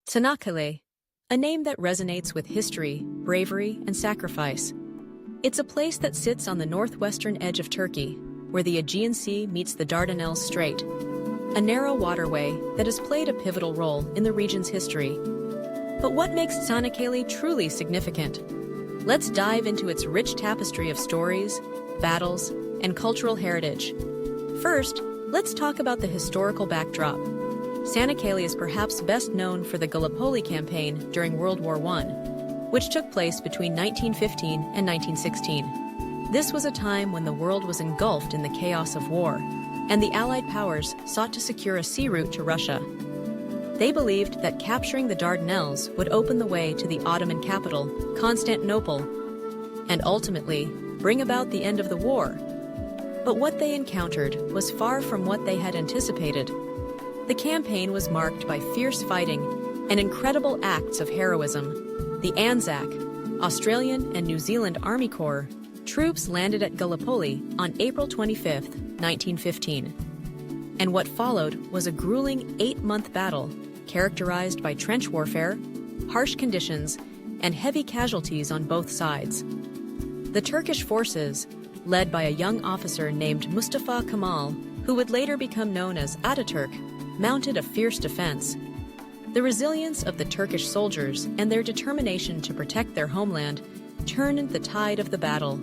Çanakkale, a name that resonates with history, bravery, and sacrifice. It's a place that sits on the northwestern edge of Turkey, where the Aegean Sea meets the Dardanelles Strait, a narrow waterway that has played a pivotal role in the region's history. But what makes Çanakkale truly significant? Let's dive into its rich tapestry of stories, battles, and cultural heritage. First, let's talk about the historical backdrop. Çanakkale is perhaps best known for the Gallipoli Campaign during World War I, which took place between 1915 and 1916. This was a time when the world was engulfed in the chaos of war, and the Allied powers sought to secure a sea route to Russia. They believed that capturing the Dardanelles would open the way to the Ottoman capital, Constantinople, and ultimately bring about the end of the war. But what they encountered was far from what they had anticipated. The campaign was marked by fierce fighting and incredible acts of heroism. The Anzac, Australian and New Zealand Army Corps, troops landed at Gallipoli on April 25, 1915. And what followed was a grueling 8-month battle characterized by trench warfare, harsh conditions, and heavy casualties on both sides. The Turkish forces, led by a young officer named Mustafa Kemal, who would later become known as Ataturk, mounted a fierce defense. The resilience of the Turkish soldiers and their determination to protect their homeland turned the tide of the battle.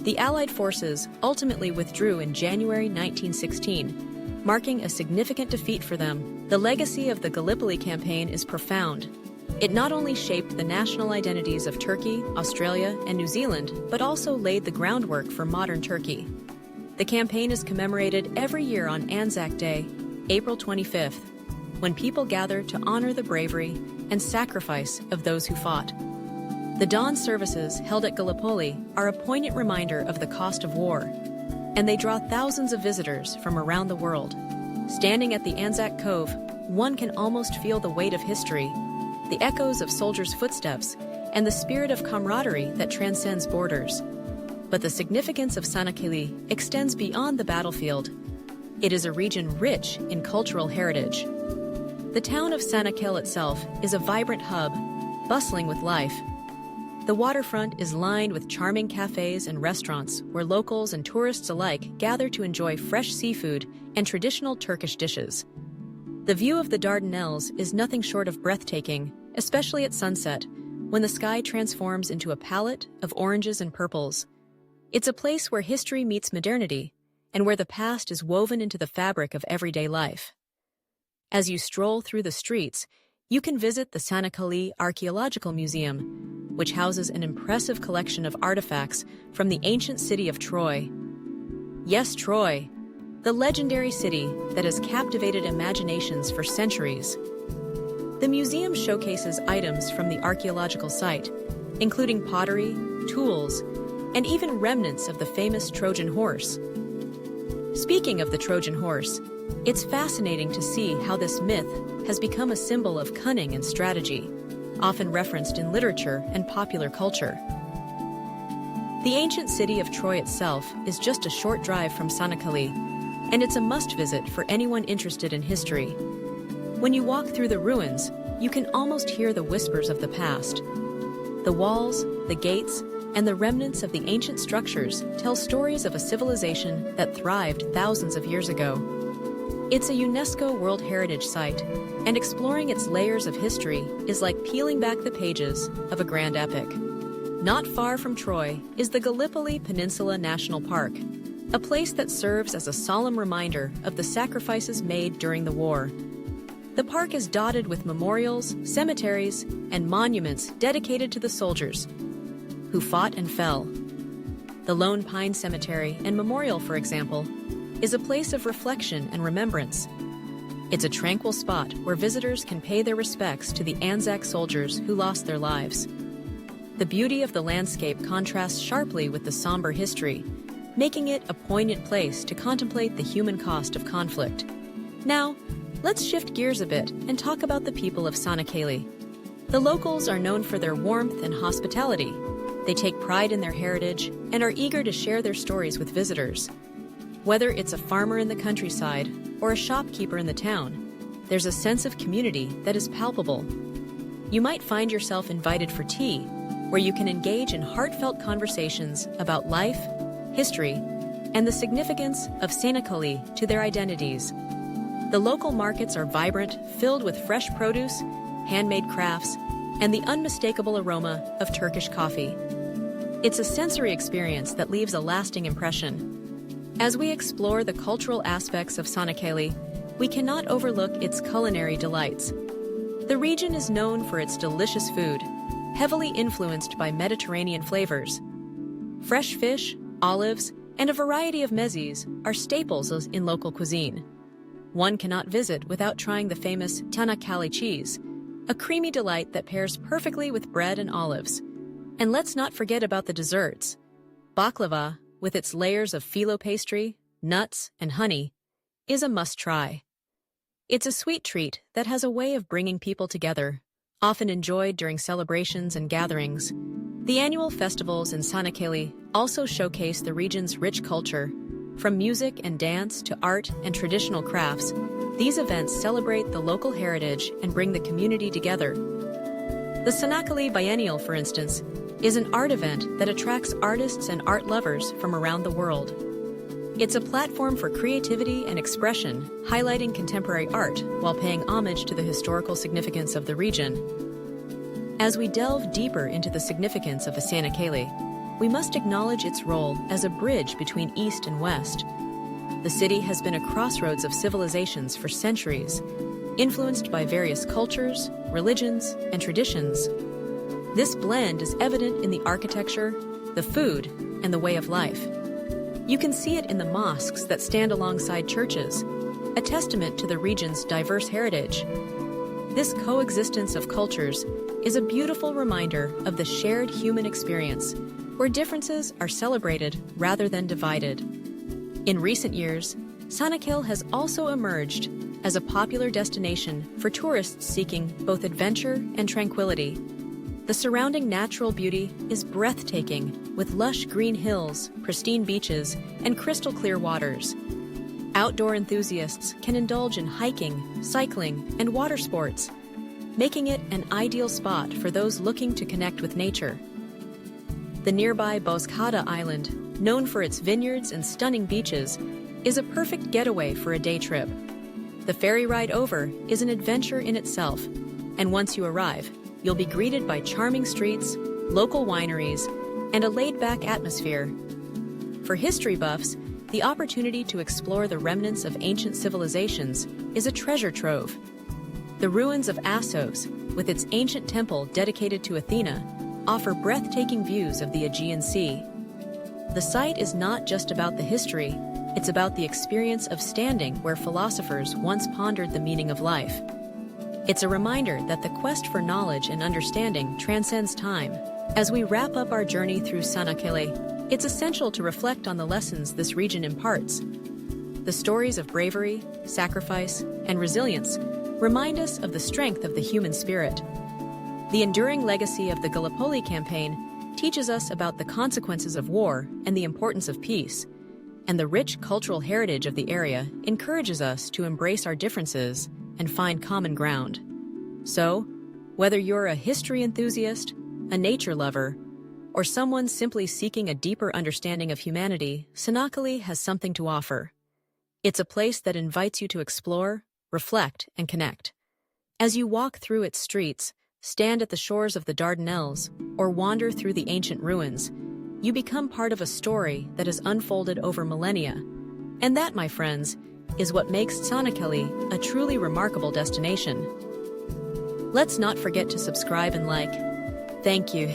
The Allied forces ultimately withdrew in January 1916, marking a significant defeat for them. The legacy of the Gallipoli Campaign is profound. It not only shaped the national identities of Turkey, Australia, and New Zealand, but also laid the groundwork for modern Turkey. The campaign is commemorated every year on Anzac Day, April 25th, when people gather to honor the bravery and sacrifice of those who fought. The dawn services held at Gallipoli are a poignant reminder of the cost of war, and they draw thousands of visitors from around the world. Standing at the Anzac Cove, one can almost feel the weight of history, the echoes of soldiers' footsteps, and the spirit of camaraderie that transcends borders. But the significance of Çanakkale extends beyond the battlefield. It is a region rich in cultural heritage. The town of Çanakkale itself is a vibrant hub, bustling with life. The waterfront is lined with charming cafes and restaurants where locals and tourists alike gather to enjoy fresh seafood and traditional Turkish dishes. The view of the Dardanelles is nothing short of breathtaking, especially at sunset, when the sky transforms into a palette of oranges and purples. It's a place where history meets modernity, and where the past is woven into the fabric of everyday life. As you stroll through the streets, you can visit the Çanakkale Archaeological Museum, which houses an impressive collection of artifacts from the ancient city of Troy. Yes, Troy, the legendary city that has captivated imaginations for centuries. The museum showcases items from the archaeological site, including pottery, tools, and even remnants of the famous Trojan horse. Speaking of the Trojan horse, it's fascinating to see how this myth has become a symbol of cunning and strategy, often referenced in literature and popular culture. The ancient city of Troy itself is just a short drive from Çanakkale, and it's a must-visit for anyone interested in history. When you walk through the ruins, you can almost hear the whispers of the past. The walls, the gates, and the remnants of the ancient structures tell stories of a civilization that thrived thousands of years ago. It's a UNESCO World Heritage Site, and exploring its layers of history is like peeling back the pages of a grand epic. Not far from Troy is the Gallipoli Peninsula National Park, a place that serves as a solemn reminder of the sacrifices made during the war. The park is dotted with memorials, cemeteries, and monuments dedicated to the soldiers who fought and fell. The Lone Pine Cemetery and Memorial, for example, is a place of reflection and remembrance. It's a tranquil spot where visitors can pay their respects to the Anzac soldiers who lost their lives. The beauty of the landscape contrasts sharply with the somber history, making it a poignant place to contemplate the human cost of conflict. Now, let's shift gears a bit and talk about the people of Çanakkale. The locals are known for their warmth and hospitality. They take pride in their heritage and are eager to share their stories with visitors. Whether it's a farmer in the countryside or a shopkeeper in the town, there's a sense of community that is palpable. You might find yourself invited for tea, where you can engage in heartfelt conversations about life, history, and the significance of Çanakkale to their identities. The local markets are vibrant, filled with fresh produce, handmade crafts, and the unmistakable aroma of Turkish coffee. It's a sensory experience that leaves a lasting impression. As we explore the cultural aspects of Çanakkale, we cannot overlook its culinary delights. The region is known for its delicious food, heavily influenced by Mediterranean flavors. Fresh fish, olives, and a variety of mezes are staples in local cuisine. One cannot visit without trying the famous Çanakkale cheese, a creamy delight that pairs perfectly with bread and olives. And let's not forget about the desserts. Baklava, with its layers of phyllo pastry, nuts, and honey, is a must-try. It's a sweet treat that has a way of bringing people together, often enjoyed during celebrations and gatherings. The annual festivals in Çanakkale also showcase the region's rich culture. From music and dance to art and traditional crafts, these events celebrate the local heritage and bring the community together. The Çanakkale Biennial, for instance, is an art event that attracts artists and art lovers from around the world. It's a platform for creativity and expression, highlighting contemporary art while paying homage to the historical significance of the region. As we delve deeper into the significance of the Çanakkale, we must acknowledge its role as a bridge between East and West. The city has been a crossroads of civilizations for centuries, influenced by various cultures, religions, and traditions. This blend is evident in the architecture, the food, and the way of life. You can see it in the mosques that stand alongside churches, a testament to the region's diverse heritage. This coexistence of cultures is a beautiful reminder of the shared human experience, where differences are celebrated rather than divided. In recent years, Çanakkale has also emerged as a popular destination for tourists seeking both adventure and tranquility. The surrounding natural beauty is breathtaking, with lush green hills, pristine beaches, and crystal-clear waters. Outdoor enthusiasts can indulge in hiking, cycling, and water sports, making it an ideal spot for those looking to connect with nature. The nearby Bozcaada Island, known for its vineyards and stunning beaches, is a perfect getaway for a day trip. The ferry ride over is an adventure in itself, and once you arrive, you'll be greeted by charming streets, local wineries, and a laid-back atmosphere. For history buffs, the opportunity to explore the remnants of ancient civilizations is a treasure trove. The ruins of Assos, with its ancient temple dedicated to Athena, offer breathtaking views of the Aegean Sea. The site is not just about the history, it's about the experience of standing where philosophers once pondered the meaning of life. It's a reminder that the quest for knowledge and understanding transcends time. As we wrap up our journey through Çanakkale, it's essential to reflect on the lessons this region imparts. The stories of bravery, sacrifice, and resilience remind us of the strength of the human spirit. The enduring legacy of the Gallipoli Campaign teaches us about the consequences of war and the importance of peace. And the rich cultural heritage of the area encourages us to embrace our differences and find common ground. So, whether you're a history enthusiast, a nature lover, or someone simply seeking a deeper understanding of humanity, Çanakkale has something to offer. It's a place that invites you to explore, reflect, and connect. As you walk through its streets, stand at the shores of the Dardanelles, or wander through the ancient ruins, you become part of a story that has unfolded over millennia. And that, my friends, is what makes Çanakkale a truly remarkable destination. Let's not forget to subscribe and like. Thank you.